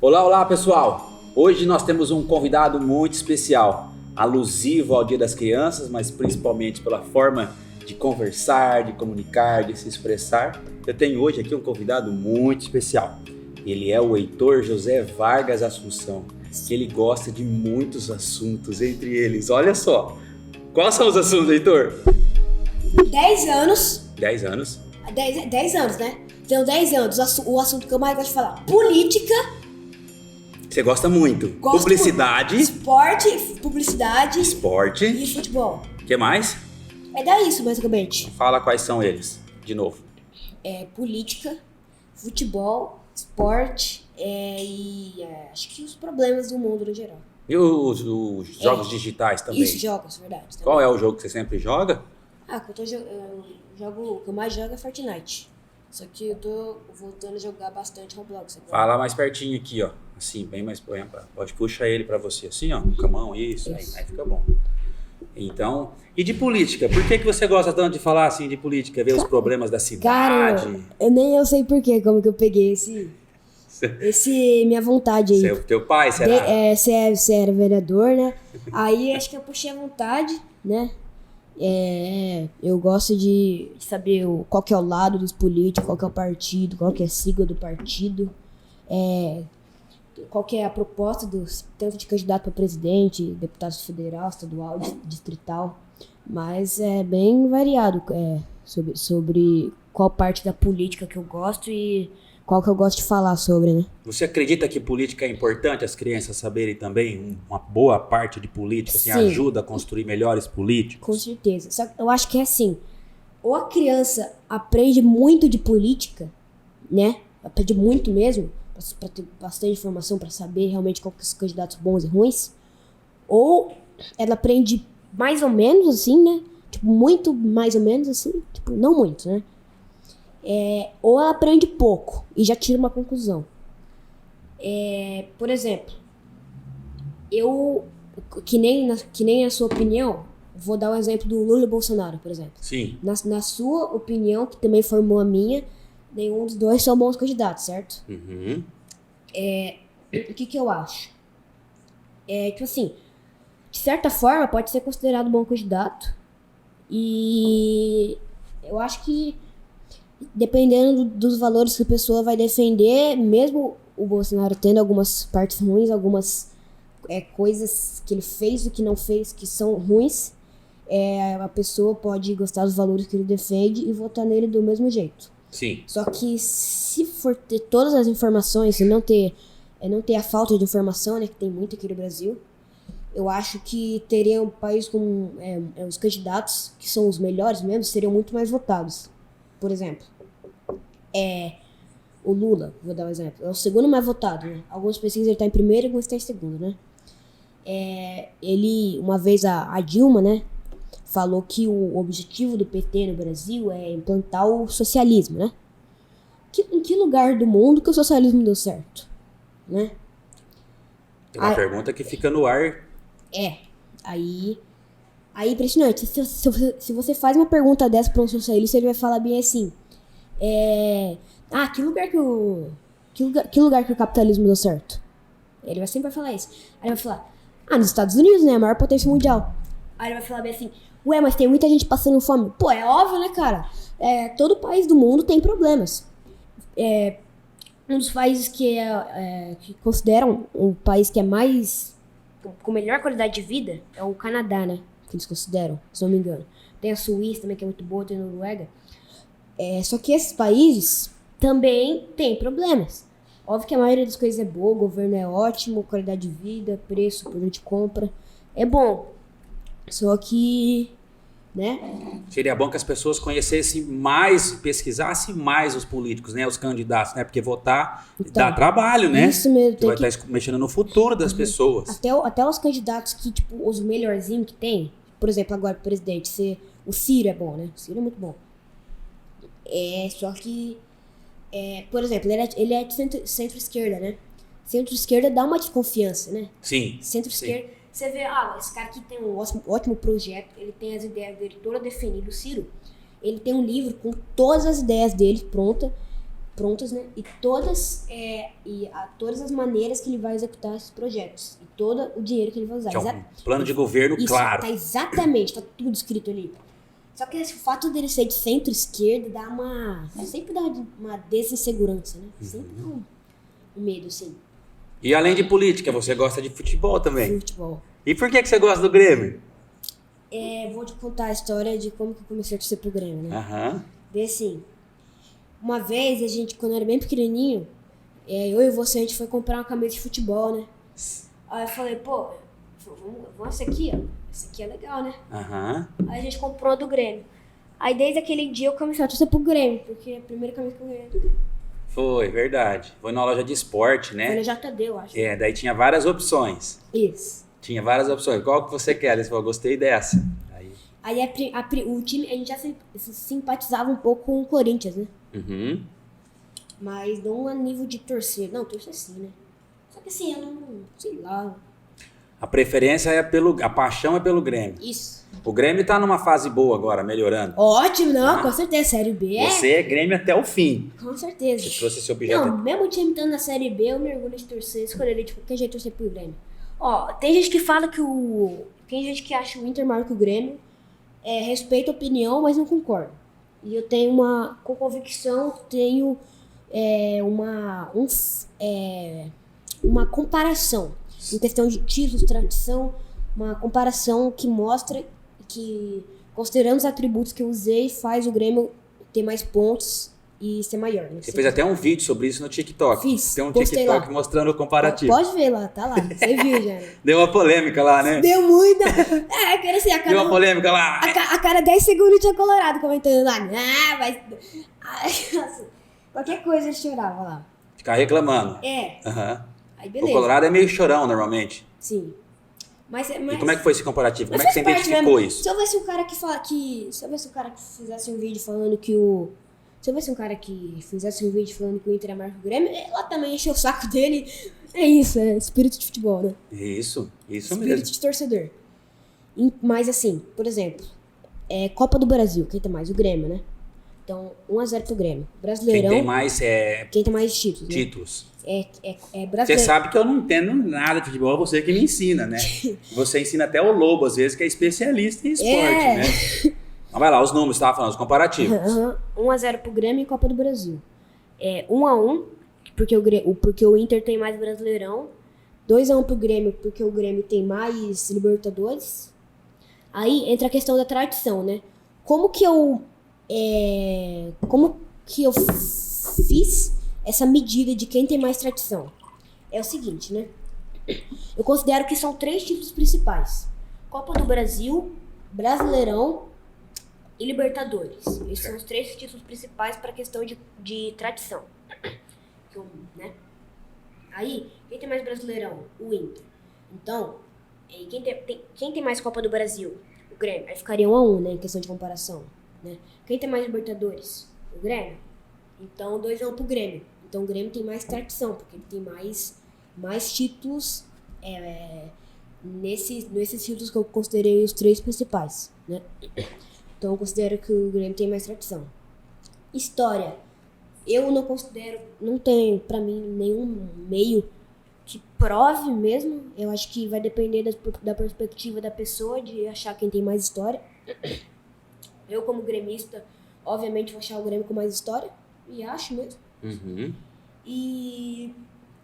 Olá, olá pessoal! Hoje nós temos um convidado muito especial, alusivo ao Dia das Crianças, mas principalmente pela forma de conversar, de comunicar, de se expressar. Eu tenho hoje aqui um convidado muito especial. Ele é o Heitor José Vargas Assunção, que ele gosta de muitos assuntos, entre eles, olha só. Quais são os assuntos, Heitor? 10 anos. 10 anos. 10 anos, né? Tenho 10 anos. O assunto que eu mais gosto de falar: política. Você gosta muito. Gosto Publicidade. Publicidade. Esporte. E futebol. O que mais? É dar isso, basicamente. Fala quais são eles, de novo. Política, futebol, esporte acho que os problemas do mundo no geral. E os jogos digitais também? Isso, jogos, verdade. Também. Qual é o jogo que você sempre joga? O que eu mais jogo é Fortnite. Só que eu tô voltando a jogar bastante Roblox agora. Fala mais pertinho aqui, ó. Assim, bem mais... Pode puxar ele pra você, assim, ó. Com a mão, isso. Aí fica bom. Então... E de política? Por que você gosta tanto de falar, assim, de política? Ver os problemas da cidade? Cara, eu sei por quê, como que eu peguei minha vontade aí. Você é o teu pai, será? Você era vereador, né? Aí acho que eu puxei a vontade, né? Eu gosto de saber qual que é o lado dos políticos, qual que é o partido, qual que é a sigla do partido, qual que é a proposta tanto de candidato para presidente, deputado federal, estadual, distrital, mas é bem variado sobre qual parte da política que eu gosto e qual que eu gosto de falar sobre, né? Você acredita que política é importante as crianças saberem também uma boa parte de política, assim, Sim. ajuda a construir melhores políticos? Com certeza. Só que eu acho que é assim, ou a criança aprende muito de política, né? Aprende muito mesmo, para ter bastante informação, para saber realmente qual que são os candidatos bons e ruins, ou ela aprende mais ou menos assim, né? Tipo, muito mais ou menos assim, tipo, não muito, né? Ou ela aprende pouco e já tira uma conclusão. Por exemplo, que nem a sua opinião, vou dar um exemplo do Lula e Bolsonaro, por exemplo. Sim. Na sua opinião, que também formou a minha, nenhum dos dois são bons candidatos, certo? Uhum. O que eu acho? Tipo assim, de certa forma pode ser considerado bom candidato, e eu acho que dependendo dos valores que a pessoa vai defender, mesmo o Bolsonaro tendo algumas partes ruins, algumas coisas que ele fez e que não fez que são ruins, a pessoa pode gostar dos valores que ele defende e votar nele do mesmo jeito. Sim. Só que se for ter todas as informações e não ter a falta de informação, né, que tem muito aqui no Brasil, eu acho que teria um país com os candidatos, que são os melhores mesmo, seriam muito mais votados. Por exemplo, o Lula, vou dar um exemplo, é o segundo mais votado, né? Algumas pesquisas ele está em primeiro e algumas está em segundo, né? Uma vez a Dilma, né, falou que o objetivo do PT no Brasil é implantar o socialismo, né? Em que lugar do mundo que o socialismo deu certo, né? É uma pergunta que fica no ar. Aí é impressionante. Se você faz uma pergunta dessa para um socialista, ele vai falar bem assim: que lugar que o capitalismo deu certo? Ele sempre vai falar isso. Aí ele vai falar: nos Estados Unidos, né? A maior potência mundial. Aí ele vai falar bem assim: ué, mas tem muita gente passando fome. Pô, é óbvio, né, cara? Todo país do mundo tem problemas. Um dos países que consideram o país que é mais com melhor qualidade de vida é o Canadá, né? Que eles consideram, se não me engano. Tem a Suíça também, que é muito boa, tem a Noruega. Só que esses países também têm problemas. Óbvio que a maioria das coisas é boa, o governo é ótimo, qualidade de vida, preço, poder de compra, é bom. Só que, né? Seria bom que as pessoas conhecessem mais, pesquisassem mais os políticos, né? Os candidatos, né? Porque votar dá trabalho, né? Isso mesmo. Você vai estar mexendo no futuro das pessoas. Até os candidatos que, tipo, os melhorzinhos que tem, por exemplo, agora o presidente, o Ciro é bom, né? O Ciro é muito bom. Só que, por exemplo, ele é de centro-esquerda, né? Centro-esquerda dá uma desconfiança, né? Sim. Centro-esquerda, você vê, esse cara aqui tem um ótimo projeto, ele tem as ideias dele todas definidas. O Ciro, ele tem um livro com todas as ideias dele pronta, prontas, né? E todas as maneiras que ele vai executar esses projetos. E todo o dinheiro que ele vai usar. Que é um plano de governo Isso, claro. tá exatamente, tá tudo escrito ali. Só que o fato dele ser de centro-esquerda sempre dá uma desinsegurança, né? Sempre dá um medo, assim. E além de política, você gosta de futebol também. Futebol. E por que você gosta do Grêmio? Vou te contar a história de como que eu comecei a torcer pro Grêmio, né? Aham. Bem assim, uma vez, quando eu era bem pequenininho, eu e você, a gente foi comprar uma camisa de futebol, né? Aí eu falei, pô, vamos essa aqui, ó. Essa aqui é legal, né? Aham. Aí a gente comprou a do Grêmio. Aí desde aquele dia eu comecei a torcer pro Grêmio, porque a primeira camisa que eu ganhei é do Grêmio. Foi, verdade. Foi na loja de esporte, né? Foi na JD, eu acho. Daí tinha várias opções. Isso. Tinha várias opções. Qual que você quer? Ele falou, gostei dessa. Aí o time, a gente já simpatizava um pouco com o Corinthians, né? Uhum. Mas não a nível de torcer. Não, torcer sim, né? Só que assim, eu não, sei lá. A preferência a paixão é pelo Grêmio. Isso. O Grêmio tá numa fase boa agora, melhorando. Ótimo, não, com certeza. Série B Você é Grêmio até o fim. Com certeza. Você trouxe esse objeto. Não, mesmo o time estando na Série B, eu mergulho de torcer, escolheria de qualquer jeito torcer pro Grêmio. Ó, tem gente que fala que tem gente que acha o Inter maior que o Grêmio. Respeito a opinião, mas não concordo. E eu tenho com convicção, tenho uma comparação. Em questão de títulos, tradição, uma comparação que mostra que, considerando os atributos que eu usei, faz o Grêmio ter mais pontos e ser maior. Né? Você fez até um vídeo sobre isso no TikTok. Fiz. Tem um Postei TikTok lá. mostrando o comparativo. Pode ver lá, tá lá. Você viu já. Né? Deu uma polêmica lá, né? Deu muita. Quero assim, Deu uma polêmica lá. A cada 10 segundos tinha colorado comentando lá. Nossa, qualquer coisa ele chorava lá. Ficar reclamando. Aí O beleza. Colorado é meio chorão normalmente. Sim. Mas E como é que foi esse comparativo? Como é mas que você faz parte identificou mesmo. isso? Se eu visse um cara se eu visse um cara que fizesse um vídeo falando que Se eu visse um cara que fizesse um vídeo falando que o Inter é maior que o Grêmio, ela também encheu o saco dele. É isso, é espírito de futebol, né? Isso Espírito mesmo. de torcedor. Mas assim, por exemplo, Copa do Brasil, quem tem mais? O Grêmio, né? Então, 1-0 pro Grêmio. Brasileirão. Quem tem mais títulos, né? títulos. Brasileiro. Você sabe que eu não entendo nada de futebol, você que me ensina, né? Você ensina até o Lobo, às vezes, que é especialista em esporte, né? Mas vai lá, os números, você estava falando, os comparativos. 1-0 pro Grêmio em Copa do Brasil. 1-1, porque o Inter tem mais Brasileirão. 2-1 pro Grêmio, porque o Grêmio tem mais Libertadores. Aí entra a questão da tradição, né? Como que eu fiz essa medida de quem tem mais tradição? É o seguinte, né? Eu considero que são 3 títulos principais: Copa do Brasil, Brasileirão e Libertadores. Esses são os 3 títulos principais para a questão de tradição. Né? Aí, quem tem mais Brasileirão? O Inter. Então, quem tem mais Copa do Brasil? O Grêmio. Aí ficaria 1-1, né, em questão de comparação. Né? Quem tem mais Libertadores? O Grêmio. Então, 2-1 pro Grêmio. Então, o Grêmio tem mais tradição, porque ele tem mais títulos nesses títulos que eu considerei os 3 principais, né? Então, eu considero que o Grêmio tem mais tradição. História. Eu não considero, não tem pra mim nenhum meio que prove mesmo. Eu acho que vai depender da perspectiva da pessoa, de achar quem tem mais história. Eu, como gremista, obviamente vou achar o Grêmio com mais história. E acho mesmo. Uhum. E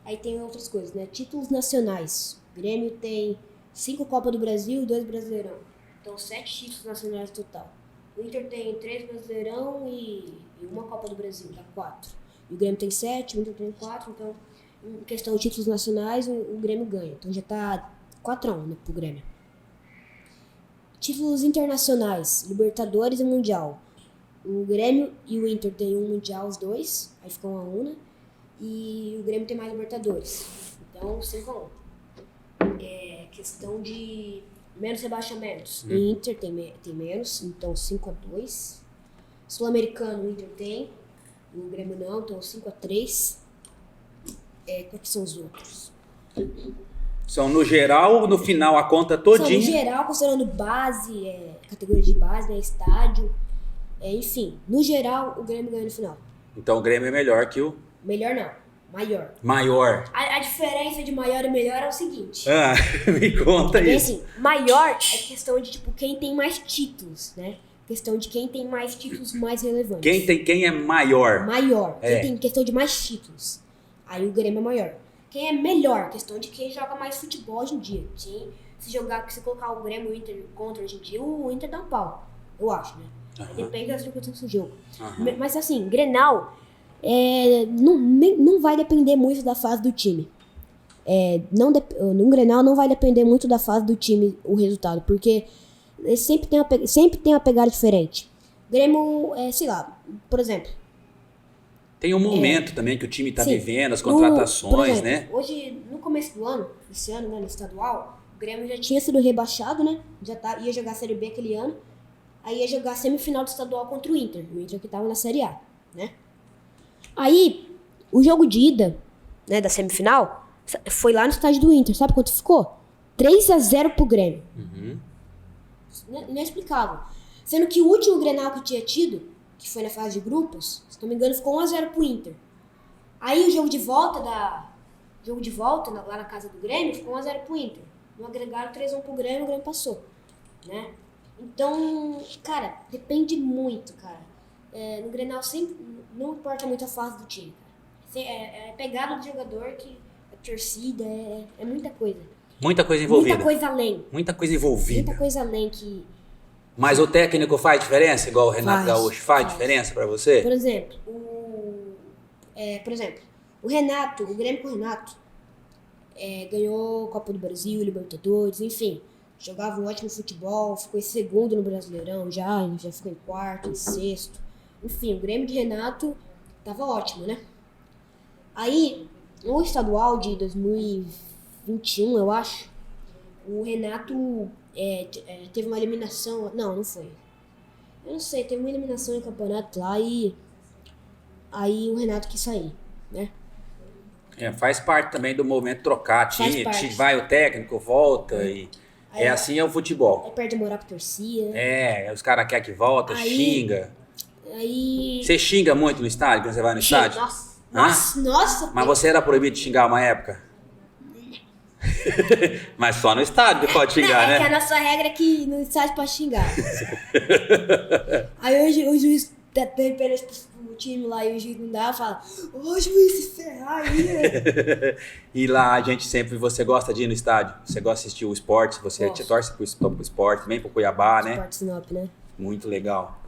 aí tem outras coisas, né? Títulos nacionais. O Grêmio tem 5 Copa do Brasil e 2 Brasileirão. Então, 7 títulos nacionais total. O Inter tem 3 Brasileirão e 1 Copa do Brasil, dá 4. E o Grêmio tem 7, o Inter tem 4. Então, em questão de títulos nacionais, o Grêmio ganha. Então, já tá 4-1, né, pro Grêmio. Títulos internacionais, Libertadores e Mundial. O Grêmio e o Inter tem um Mundial, os 2. Aí ficam 1-1, né? E o Grêmio tem mais Libertadores. Então, 5-1. Questão de menos rebaixamentos. O Inter tem menos, então 5-2. Sul-Americano, o Inter tem. O Grêmio não, então 5-3. Quais são os outros? São no geral, no final, a conta todinha. São no geral, considerando base, categoria de base, né? Estádio. Enfim, no geral, o Grêmio ganha no final. Então o Grêmio é melhor que o Melhor não, maior. maior. A diferença de maior e melhor é o seguinte. Ah, me conta Porque isso. assim, maior é questão de, tipo, quem tem mais títulos, né? Questão de quem tem mais títulos mais relevantes. Quem é maior? Maior. É. Quem tem questão de mais títulos. Aí o Grêmio é maior. Quem é melhor? Questão de quem joga mais futebol hoje em dia. Se colocar o Grêmio e o Inter contra hoje em dia, o Inter dá um pau. Eu acho, né? Depende das circunstâncias do jogo. Mas assim, Grenal não vai depender muito da fase do time. No Grenal não vai depender muito da fase do time o resultado, porque sempre tem uma pegada diferente. Grêmio, sei lá, por exemplo. Tem um momento também que o time tá Sim. vivendo, as Por contratações, exemplo, né? Hoje, no começo do ano, esse ano, né, no estadual, o Grêmio já tinha sido rebaixado, né? Ia jogar a Série B aquele ano. Aí ia jogar a semifinal do estadual contra o Inter que tava na Série A, né? Aí, o jogo de ida, né, da semifinal, foi lá no estádio do Inter. Sabe quanto ficou? 3-0 pro Grêmio. Inexplicável. Sendo que o último Grenal que tinha tido, que foi na fase de grupos, se não me engano, ficou 1-0 pro Inter. Aí o jogo de volta lá na casa do Grêmio, ficou 1-0 pro Inter. No agregado 3-1 pro Grêmio, o Grêmio passou, né? Então, cara, depende muito, cara. No Grenal sempre não importa muito a fase do time. É pegada do jogador, que a torcida, é muita coisa. Muita coisa envolvida. Muita coisa além. Muita coisa envolvida. Muita coisa além que... Mas o técnico faz diferença, igual o Renato Gaúcho? Faz diferença pra você? Por exemplo, o Renato, o Grêmio com o Renato, ganhou Copa do Brasil, Libertadores, enfim. Jogava um ótimo futebol, ficou em segundo no Brasileirão já ficou em quarto, em sexto. Enfim, o Grêmio de Renato tava ótimo, né? Aí, no estadual de 2021, eu acho, o Renato teve uma eliminação... Não foi. Eu não sei, teve uma eliminação em campeonato lá e... Aí o Renato quis sair, né? Faz parte também do movimento trocar time. Vai o técnico, volta e... assim é o futebol. Aí perde a moral pra torcida. Os caras querem que volta, xinga. Aí... Você xinga muito no estádio, quando você vai no estádio? Nossa! Mas você era proibido de xingar uma época? Mas só no estádio que pode xingar, né? É que a nossa regra é que no estádio pode xingar. Aí hoje o juiz tem pênalti pro time lá e o juiz não dá, fala: ô juiz, se ferrar aí. E lá você gosta de ir no estádio? Você gosta de assistir o esporte? Você te torce pro esporte, também pro Cuiabá, né? Esporte Sinop, né? Muito legal.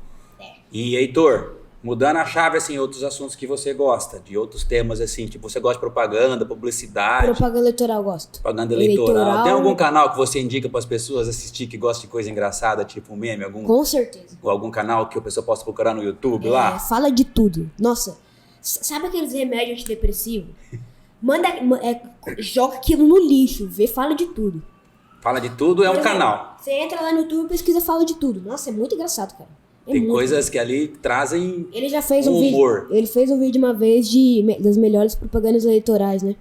E Heitor, mudando a chave, assim, outros assuntos que você gosta, de outros temas, assim, tipo, você gosta de propaganda, publicidade. Propaganda eleitoral eu gosto. Propaganda eleitoral. Tem algum canal que você indica para as pessoas assistir que gosta de coisa engraçada, tipo um meme? Com certeza. Ou algum canal que a pessoa possa procurar no YouTube lá? Fala de tudo. Nossa, sabe aqueles remédios antidepressivos? Joga aquilo no lixo, fala de tudo. Fala de tudo um canal. Você entra lá no YouTube e pesquisa Fala de Tudo. Nossa, é muito engraçado, cara. Tem coisas que ali trazem Ele já fez um humor. Ele fez um vídeo uma vez das melhores propagandas eleitorais, né?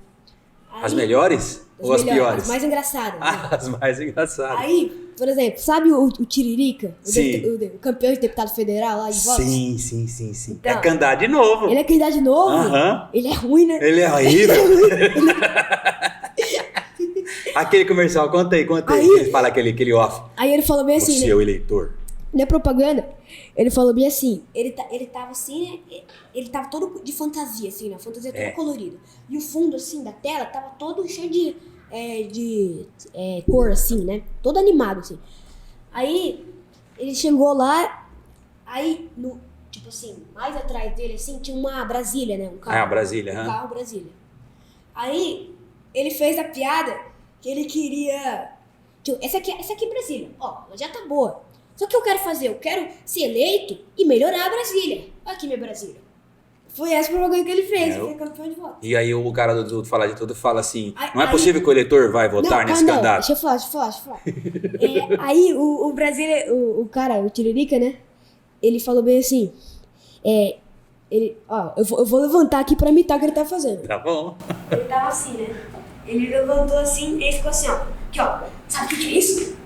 As melhores? Ou as piores? As mais engraçadas. Né? As mais engraçadas. Aí, por exemplo, sabe o Tiririca? Sim. O campeão de deputado federal lá de votos? Sim. Então, é candidato de novo. Ele é candidato de novo? Ele é ruim, né? Ele é horrível. Aquele comercial, conta aí. Ele fala aquele off. Aí ele falou bem assim, né? Seu eleitor. Na propaganda, ele falou bem assim, ele tava assim, né? Ele tava todo de fantasia, assim, né? Fantasia toda colorida. E o fundo, assim, da tela tava todo cheio de cor, assim, né? Todo animado, assim. Aí, ele chegou lá, aí, tipo assim, mais atrás dele, assim, tinha uma Brasília, né? Um carro. Brasília, Um carro Brasília. Aí, ele fez a piada que ele queria... Tipo, essa aqui é Brasília. Ó, ela já tá boa. Só que eu quero ser eleito e melhorar a Brasília. Aqui minha Brasília. Foi essa propaganda que ele fez, ele foi campeão de voto. E aí o cara do Falar de Tudo fala assim, não é possível que o eleitor vai votar nesse candidato? Deixa eu falar. Aí o Brasília, o cara, o Tiririca, né? Ele falou bem assim, eu vou levantar aqui pra imitar o que ele tá fazendo. Tá bom. Ele tava assim, né? Ele levantou assim e ficou assim, ó. Aqui, ó. Sabe o que é isso?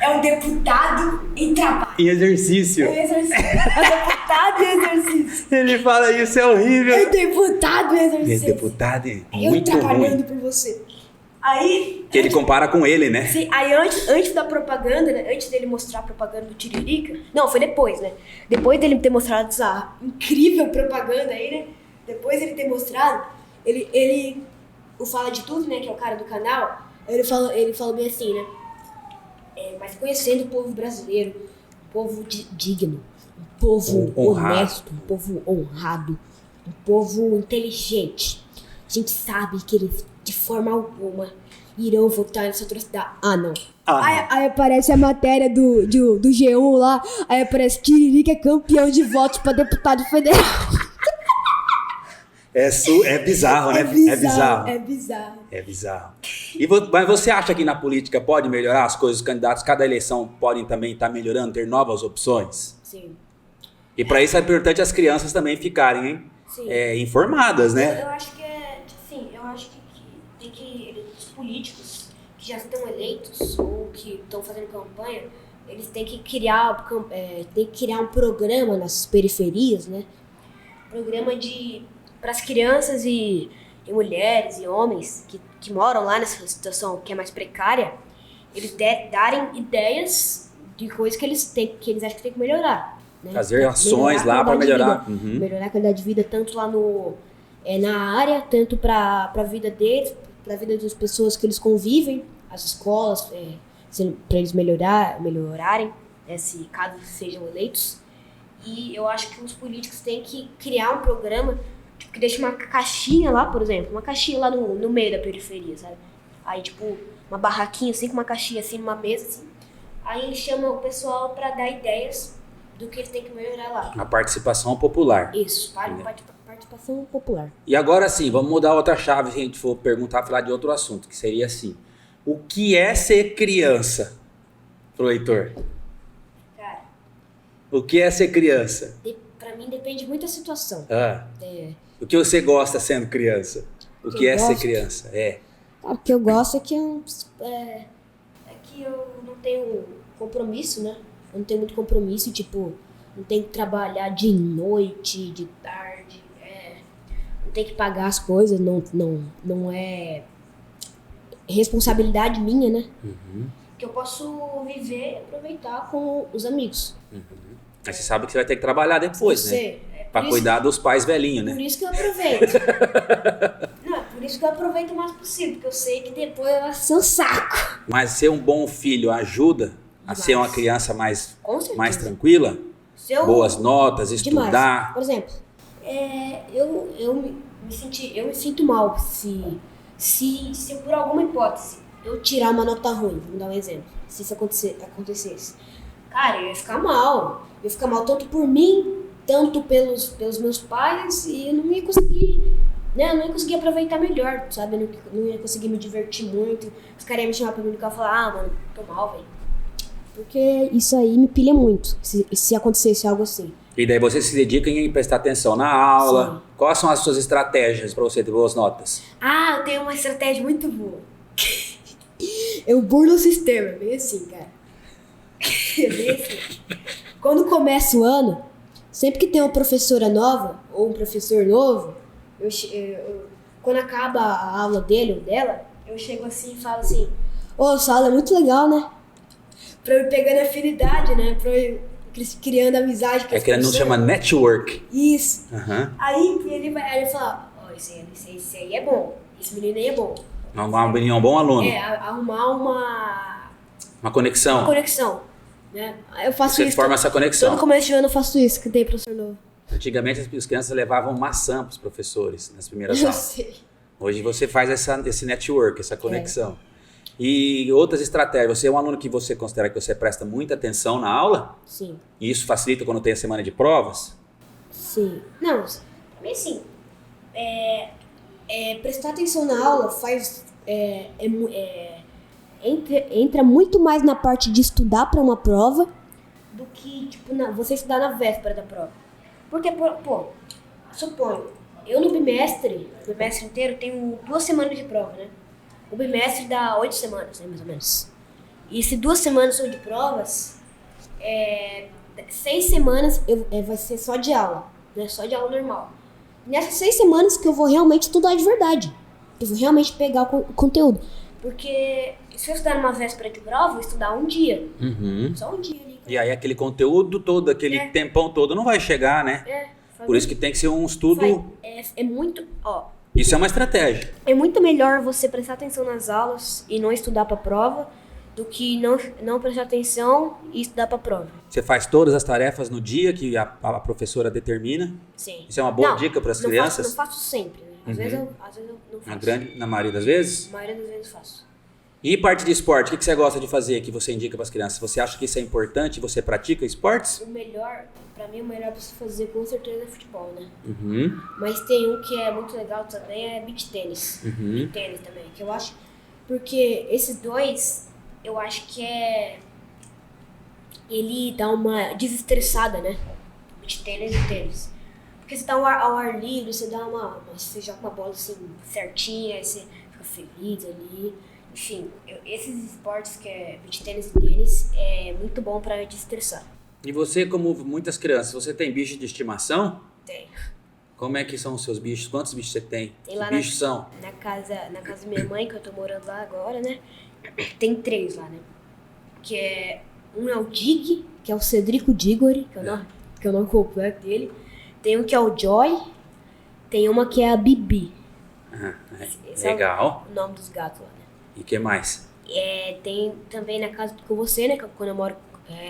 É o deputado em trabalho. Em exercício. É o deputado em exercício. Ele fala isso, é horrível. É o deputado em exercício. Deputado é Eu muito trabalhando ruim. por você. Aí... Que ele compara com ele, né? Sim, aí antes da propaganda, né? Antes dele mostrar a propaganda do Tiririca... Não, foi depois, né? Depois dele ter mostrado essa incrível propaganda aí, né? Depois dele ter mostrado, ele o Fala de Tudo, né? Que é o cara do canal, ele falou bem assim, né? Mas conhecendo o povo brasileiro, um povo digno, um povo honesto, um povo honrado, um povo inteligente. A gente sabe que eles, de forma alguma, irão votar nessa atrocidade. Ah, não. Aí aparece a matéria do G1 lá, aí aparece Tiririca é campeão de votos pra deputado federal. É bizarro, né? É bizarro. É bizarro. Mas você acha que na política pode melhorar as coisas? Os candidatos, cada eleição, podem também estar melhorando, ter novas opções? Sim. E para isso é importante as crianças também ficarem informadas, né? Eu acho que tem que os políticos que já estão eleitos ou que estão fazendo campanha, eles têm que criar um programa nas periferias, né? Programa para as crianças e mulheres e homens que moram lá nessa situação que é mais precária, eles darem ideias de coisas que eles acham que tem que melhorar. Né? Fazer ações lá para melhorar. Uhum. Melhorar a qualidade de vida, tanto lá na área, tanto para a vida deles, para a vida das pessoas que eles convivem, as escolas, para eles melhorarem, se caso sejam eleitos. E eu acho que os políticos têm que criar um programa que deixa uma caixinha lá, por exemplo, uma caixinha lá no meio da periferia, sabe? Aí, tipo, uma barraquinha assim, com uma caixinha assim, numa mesa assim. Aí ele chama o pessoal pra dar ideias do que eles têm que melhorar lá. A participação popular. Isso, participação popular. E agora sim, vamos mudar outra chave se a gente for falar de outro assunto, que seria assim: o que é ser criança, pro leitor? Cara, o que é ser criança? Pra mim depende muito da situação. O que você gosta sendo criança? O que é ser criança? O que eu gosto é que eu não tenho compromisso, né? Eu não tenho muito compromisso, tipo, não tenho que trabalhar de noite, de tarde, não tenho que pagar as coisas, não é responsabilidade minha, né? Uhum. Que eu posso viver e aproveitar com os amigos. Uhum. Mas você sabe que você vai ter que trabalhar depois, né? Pra cuidar dos pais velhinhos, né? Por isso que eu aproveito. Não, por isso que eu aproveito o mais possível, porque eu sei que depois vai ser um saco. Mas ser um bom filho ajuda a ser uma criança mais tranquila? Boas notas, estudar? Demais. Por exemplo, eu me sinto mal se por alguma hipótese eu tirar uma nota ruim, vamos dar um exemplo. Se isso acontecesse. Cara, eu ia ficar mal. Eu ia ficar mal tanto por mim, tanto pelos meus pais, e eu não ia conseguir, né? Eu não ia conseguir aproveitar melhor, sabe? Eu não ia conseguir me divertir muito. Os caras iam me chamar pra mim e falar, mano, tô mal, velho. Porque isso aí me pilha muito, se acontecesse algo assim. E daí você se dedica em prestar atenção na aula. Sim. Quais são as suas estratégias pra você ter boas notas? Eu tenho uma estratégia muito boa. Eu burlo o sistema, bem assim, cara. Bem assim. Quando começa o ano, sempre que tem uma professora nova ou um professor novo, quando acaba a aula dele ou dela, eu chego assim e falo assim: essa aula é muito legal, né? Pra eu ir pegando afinidade, né? Pra eu ir criando amizade com as pessoas. Não chama network. Isso. Uhum. Aí ele fala: esse aí é bom, esse menino aí é bom. Arrumar um menino, um bom aluno. Arrumar uma conexão. Uma conexão. Né? Eu faço você isso. Forma essa conexão. Todo começo de ano eu faço isso, que tem professor novo. Antigamente as crianças levavam maçã pros professores nas primeiras aulas. Sei. Hoje você faz esse network, essa conexão. E outras estratégias. Você é um aluno que você considera que você presta muita atenção na aula? Sim. E isso facilita quando tem a semana de provas? Sim. Não, também sim. Prestar atenção na aula faz... entra muito mais na parte de estudar para uma prova do que, tipo, você estudar na véspera da prova. Porque, suponho, eu no bimestre inteiro, tenho 2 semanas de prova, né? O bimestre dá 8 semanas, né, mais ou menos. E se 2 semanas são de provas, 6 semanas vai ser só de aula, né? Só de aula normal. Nessas 6 semanas que eu vou realmente estudar de verdade. Eu vou realmente pegar o conteúdo. Porque se eu estudar numa véspera de prova, eu vou estudar um dia. Só um dia ali. E aí aquele conteúdo todo, aquele tempão todo não vai chegar, né? Por isso que tem que ser um estudo... É muito... Isso é uma estratégia. É muito melhor você prestar atenção nas aulas e não estudar pra prova do que não prestar atenção e estudar pra prova. Você faz todas as tarefas no dia que a professora determina? Sim. Isso é uma boa dica para as crianças? Não faço sempre, né? Às vezes eu não faço. Na maioria das vezes? Na maioria das vezes eu faço. E parte de esporte, o que você gosta de fazer que você indica para as crianças? Você acha que isso é importante? Você pratica esportes? Pra mim o melhor pra se fazer com certeza é futebol, né? Mas tem um que é muito legal também, é beach tênis. E tênis também, que eu acho... Porque esses dois, eu acho que ele dá uma desestressada, né? Beach tênis e tênis. Porque você tá ao ar livre, você você joga uma bola assim certinha, aí você fica feliz ali. Enfim, esses esportes que é beach tênis e tênis é muito bom pra desestressar. E você, como muitas crianças, você tem bicho de estimação? Tem. Como é que são os seus bichos? Quantos bichos você tem? Tem lá que bichos são? Na casa da minha mãe, que eu tô morando lá agora, né? Tem 3 lá, né? Um é o Dig, que é o Cedrico Diggory, que é o nome completo dele. Tem um que é o Joy. Tem uma que é a Bibi. Legal. É o nome dos gatos lá, né? E o que mais? Tem também na casa com você, né? Quando eu moro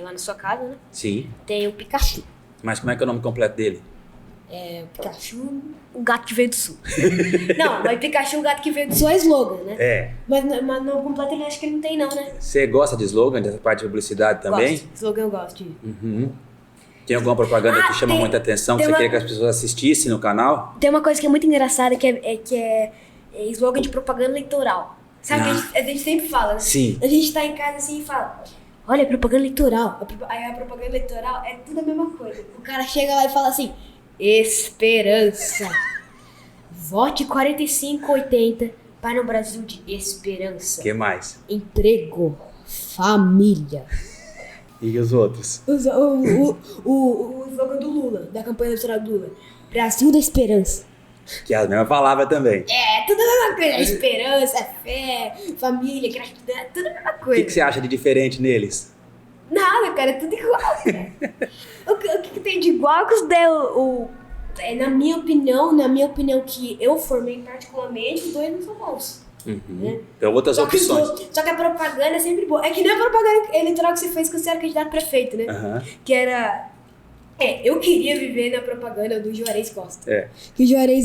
lá na sua casa, né? Sim. Tem o Pikachu. Mas como é que é o nome completo dele? O Pikachu, o gato que veio do sul. Não, mas Pikachu, o gato que veio do sul é slogan, né? Mas no completo ele acho que ele não tem não, né? Você gosta de slogan, dessa parte de publicidade também? Gosto. Slogan eu gosto. Tem alguma propaganda que chama muita atenção, que você queria que as pessoas assistissem no canal? Tem uma coisa que é muito engraçada, que é slogan de propaganda eleitoral. Sabe que a gente sempre fala, né? Sim. A gente tá em casa assim e fala, olha, propaganda eleitoral. Aí a propaganda eleitoral é tudo a mesma coisa. O cara chega lá e fala assim, esperança. Vote 4580 para um Brasil de esperança. O que mais? Emprego. Família. E os outros? O slogan do Lula, da campanha eleitoral do Lula. Brasil da esperança. Que é a mesma palavra também. Tudo a mesma coisa. Esperança, fé, família, gratidão, tudo a mesma coisa. O que você acha de diferente neles? Nada, cara, é tudo igual, cara. O que tem de igual é que na minha opinião que eu formei particularmente, os dois não são bons. Né? Tem outras opções. Só que a propaganda é sempre boa. É que nem a propaganda eleitoral que você fez quando você era candidato a prefeito, né? Que era... eu queria viver na propaganda do Juarez Costa. Que o Juarez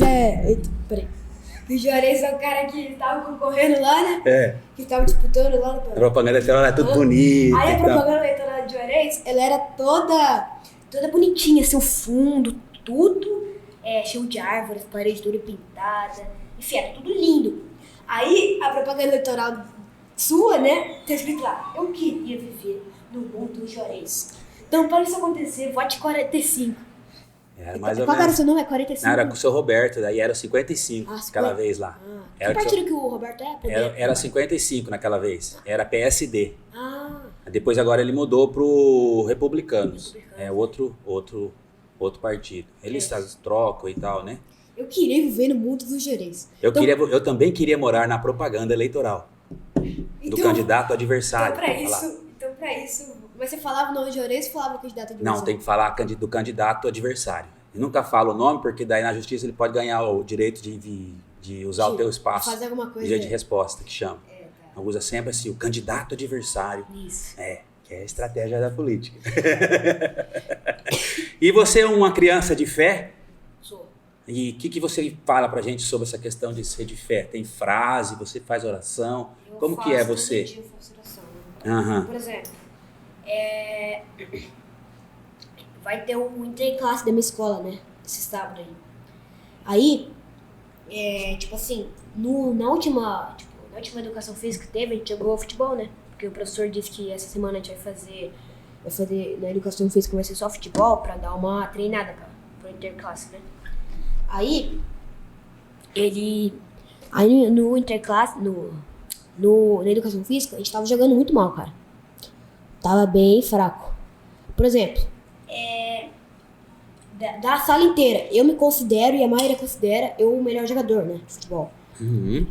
Que o Juarez é o cara que tava concorrendo lá, né? Que tava disputando lá. A propaganda eleitoral é tudo bonita. Aí a propaganda eleitoral do Juarez, ela era toda bonitinha, seu fundo, tudo cheio de árvores, parede toda pintada. Enfim, era tudo lindo. Aí a propaganda eleitoral sua, né? Tá escrito lá, eu queria viver no mundo do Juarez. Então, para isso acontecer, vote 45. Era mais ou Qual menos. era o seu nome? É 45? Não, era com o seu Roberto, daí era 55 aquela vez lá. Que partido que o Roberto é? Era 55 naquela vez. Era PSD. Depois agora ele mudou pro Republicanos. É outro partido. Eles trocam e tal, né? Eu queria viver no mundo do Juarez. Eu também queria morar na propaganda eleitoral. Do candidato adversário. Então pra isso... Mas você falava o nome de Juarez ou falava o candidato adversário? Não, tem que falar do candidato adversário. Eu nunca falo o nome, porque daí na justiça ele pode ganhar o direito de usar o teu espaço. Fazer alguma coisa. Dia de resposta, que chama. Tá. Usa sempre assim, o candidato adversário. Isso. Que é a estratégia da política. E você é uma criança de fé? Sou. E o que você fala pra gente sobre essa questão de ser de fé? Tem frase, você faz oração? Como que é você? Eu faço oração. Por exemplo, vai ter um interclasse da minha escola, né? Esse sábado aí. Aí, tipo assim, na última educação física que teve, a gente jogou futebol, né? Porque o professor disse que essa semana a gente vai fazer na educação física vai ser só futebol pra dar uma treinada pro interclasse, né? Aí no interclasse, na educação física, a gente tava jogando muito mal, cara. tava bem fraco. Por exemplo, da sala inteira, eu me considero, e a maioria considera, eu o melhor jogador, né, de futebol.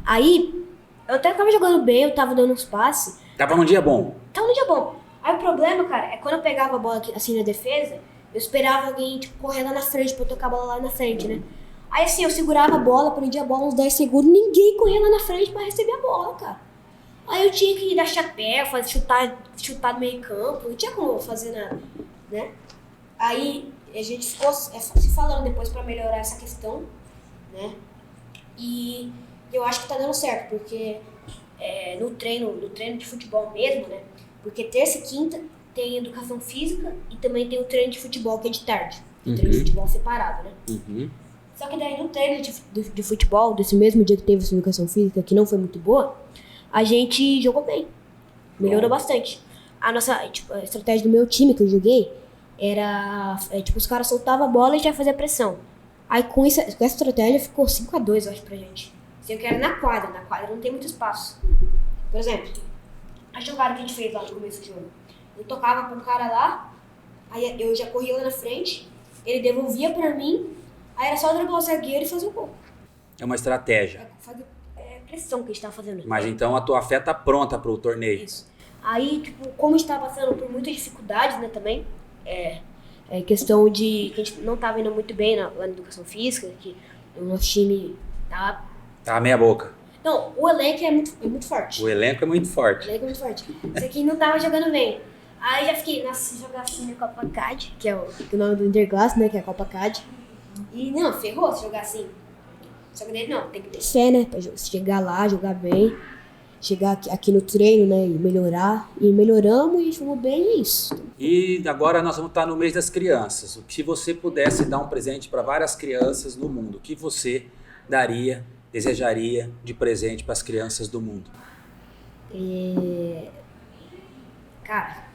Aí, eu até tava jogando bem, eu tava dando uns passes. Tava num dia bom. Tava num dia bom. Aí o problema, cara, é quando eu pegava a bola aqui, assim na defesa, eu esperava alguém, tipo, correr lá na frente pra eu tocar a bola lá na frente, né? Aí assim, eu segurava a bola, prendia a bola uns 10 segundos, ninguém corria lá na frente pra receber a bola, cara. Aí eu tinha que dar chapéu, chutar no meio campo, não tinha como eu fazer nada, né? Aí a gente ficou se falando depois pra melhorar essa questão, né? E eu acho que tá dando certo, porque no treino de futebol mesmo, né? Porque terça e quinta tem educação física e também tem o treino de futebol, que é de tarde. O treino de futebol separado, né? Só que daí no treino de futebol, desse mesmo dia que teve essa educação física, que não foi muito boa, a gente jogou bem. Melhorou bastante. A estratégia do meu time que eu joguei era, os caras soltavam a bola e já fazia pressão. Aí com essa estratégia ficou 5-2, eu acho, pra gente. Sendo que era na quadra não tem muito espaço. Por exemplo, a jogada que a gente fez lá no começo do jogo. Eu tocava pra um cara lá, aí eu já corria lá na frente, ele devolvia pra mim, aí era só driblar o zagueiro e fazer o gol. É uma estratégia. É pressão que a gente tava fazendo. Mas então a tua fé tá pronta pro torneio. Isso. Aí, como a gente tava passando por muitas dificuldades, né, também, questão de que a gente não tava indo muito bem lá na educação física, que o nosso time tava... Tá meia boca. Não, o elenco é muito forte. O elenco é muito forte. O elenco é muito forte. Isso aqui não tava jogando bem. Aí já fiquei, nossa, jogar assim na Copa CAD, que é o nome do Interclasse, né, que é a Copa CAD. E não, ferrou se jogar assim. Só que daí não, tem que ter fé, né, pra chegar lá, jogar bem. Chegar aqui no treino, né, e melhorar. E melhoramos e fomos bem, é isso. E agora nós vamos estar no mês das crianças. Se você pudesse dar um presente para várias crianças no mundo, o que você desejaria de presente para as crianças do mundo? Cara...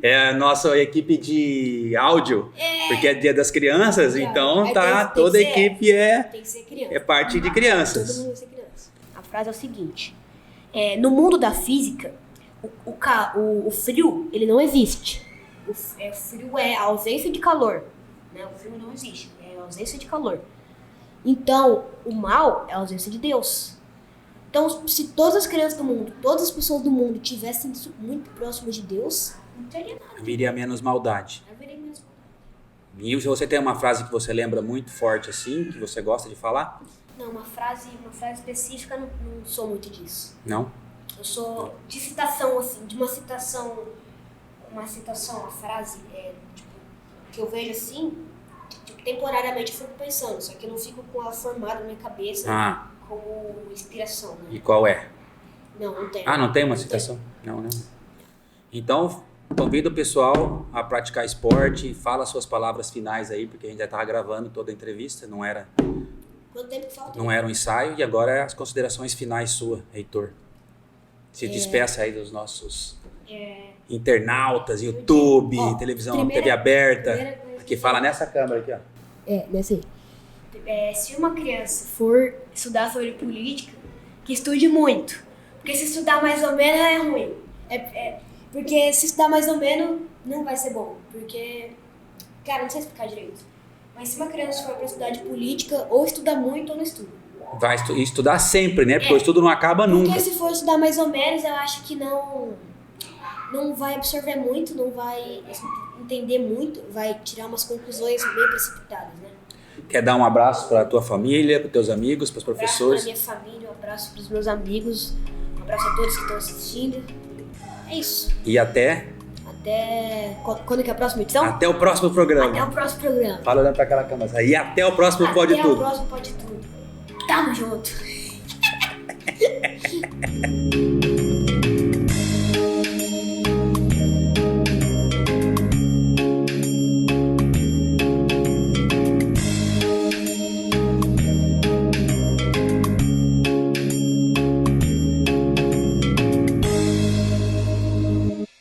É a nossa equipe de áudio, porque é dia das crianças, então toda a equipe tem que ser criança. é parte de crianças. Todo mundo vai ser criança. A frase é o seguinte, no mundo da física, o frio, ele não existe. O frio é a ausência de calor, né? O frio não existe, é a ausência de calor. Então, o mal é a ausência de Deus. Então, se todas as crianças do mundo, todas as pessoas do mundo tivessem isso muito próximo de Deus, não teria nada. Viria menos maldade. Haveria menos maldade. E se você tem uma frase que você lembra muito forte assim, que você gosta de falar? Não, uma frase específica, não sou muito disso. Não? Eu sou de citação, assim, de uma citação, uma frase, que eu vejo assim, temporariamente eu fico pensando, só que eu não fico com ela formada na minha cabeça como inspiração, né? E qual é? Não tem. Não tem uma citação? Não. Então, convido o pessoal a praticar esporte, fala suas palavras finais aí, porque a gente já estava gravando toda a entrevista, não era... Quanto tempo que falta? Não era um ensaio, e agora é as considerações finais sua, Heitor. Se despeça aí dos nossos internautas, YouTube, televisão, TV aberta, que fala nessa câmera aqui, ó. Nessa aí. Se uma criança for estudar sobre política, que estude muito. Porque se estudar mais ou menos é ruim. Porque se estudar mais ou menos, não vai ser bom. Porque, cara, não sei explicar direito. Mas se uma criança for para estudar de política, ou estuda muito ou não estuda. Vai estudar sempre, né? Porque o estudo não acaba nunca. Porque se for estudar mais ou menos, eu acho que não vai absorver muito, não vai entender muito, vai tirar umas conclusões bem precipitadas, né? Quer dar um abraço para a tua família, para os teus amigos, para os professores? Um abraço para minha família, um abraço para os meus amigos, um abraço a todos que estão assistindo. É isso. E até... Quando que é a próxima edição? Até o próximo programa. Até o próximo programa. Fala olhando para aquela câmera. E até o próximo Pode Tudo. Até o próximo Pode Tudo. Tamo junto.